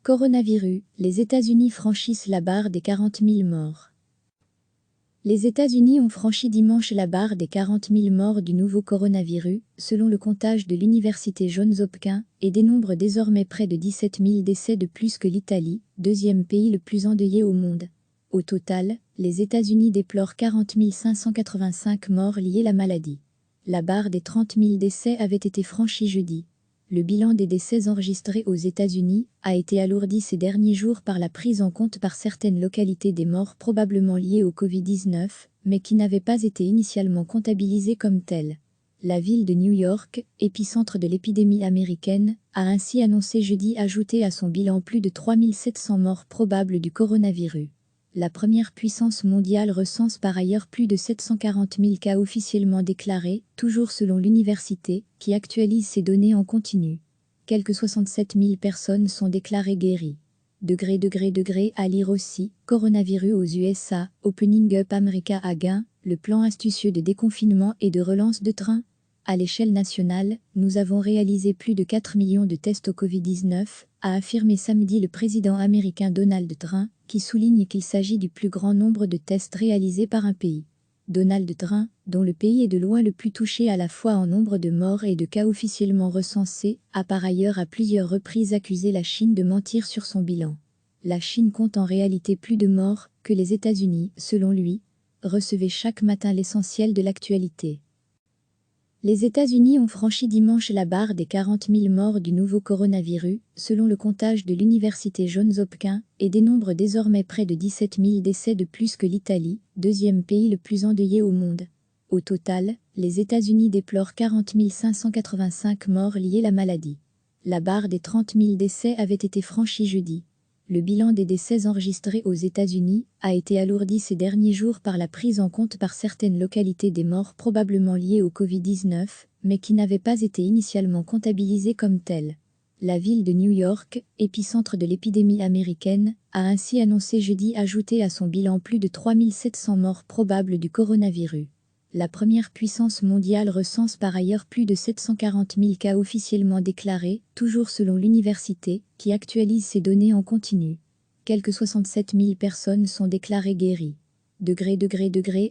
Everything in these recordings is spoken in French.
Coronavirus, les États-Unis franchissent la barre des 40 000 morts. Les États-Unis ont franchi dimanche la barre des 40 000 morts du nouveau coronavirus, selon le comptage de l'université Johns Hopkins, et dénombre désormais près de 17 000 décès de plus que l'Italie, deuxième pays le plus endeuillé au monde. Au total, les États-Unis déplorent 40 585 morts liés à la maladie. La barre des 30 000 décès avait été franchie jeudi. Le bilan des décès enregistrés aux États-Unis a été alourdi ces derniers jours par la prise en compte par certaines localités des morts probablement liées au Covid-19, mais qui n'avaient pas été initialement comptabilisées comme telles. La ville de New York, épicentre de l'épidémie américaine, a ainsi annoncé jeudi ajouter à son bilan plus de 3 700 morts probables du coronavirus. La première puissance mondiale recense par ailleurs plus de 740 000 cas officiellement déclarés, toujours selon l'université, qui actualise ses données en continu. Quelques 67 000 personnes sont déclarées guéries. À lire aussi, coronavirus aux USA, Opening Up America à gain, le plan astucieux de déconfinement et de relance de train. À l'échelle nationale, nous avons réalisé plus de 4 millions de tests au Covid-19, a affirmé samedi le président américain Donald Trump, qui souligne qu'il s'agit du plus grand nombre de tests réalisés par un pays. Donald Trump, dont le pays est de loin le plus touché à la fois en nombre de morts et de cas officiellement recensés, a par ailleurs à plusieurs reprises accusé la Chine de mentir sur son bilan. La Chine compte en réalité plus de morts que les États-Unis, selon lui. Recevez chaque matin l'essentiel de l'actualité. Les États-Unis ont franchi dimanche la barre des 40 000 morts du nouveau coronavirus, selon le comptage de l'université Johns Hopkins, et dénombre désormais près de 17 000 décès de plus que l'Italie, deuxième pays le plus endeuillé au monde. Au total, les États-Unis déplorent 40 585 morts liés à la maladie. La barre des 30 000 décès avait été franchie jeudi. Le bilan des décès enregistrés aux États-Unis a été alourdi ces derniers jours par la prise en compte par certaines localités des morts probablement liées au Covid-19, mais qui n'avaient pas été initialement comptabilisées comme telles. La ville de New York, épicentre de l'épidémie américaine, a ainsi annoncé jeudi ajouter à son bilan plus de 3 700 morts probables du coronavirus. La première puissance mondiale recense par ailleurs plus de 740 000 cas officiellement déclarés, toujours selon l'université, qui actualise ses données en continu. Quelques 67 000 personnes sont déclarées guéries.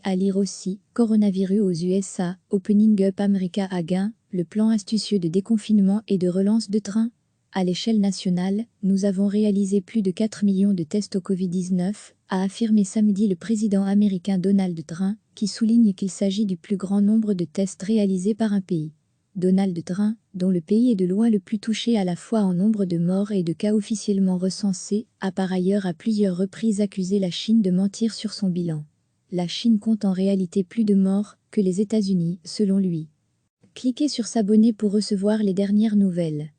À lire aussi, coronavirus aux USA, Opening Up America à gain, le plan astucieux de déconfinement et de relance de train. À l'échelle nationale, nous avons réalisé plus de 4 millions de tests au Covid-19, a affirmé samedi le président américain Donald Trump, qui souligne qu'il s'agit du plus grand nombre de tests réalisés par un pays. Donald Trump, dont le pays est de loin le plus touché à la fois en nombre de morts et de cas officiellement recensés, a par ailleurs à plusieurs reprises accusé la Chine de mentir sur son bilan. La Chine compte en réalité plus de morts que les États-Unis, selon lui. Cliquez sur s'abonner pour recevoir les dernières nouvelles.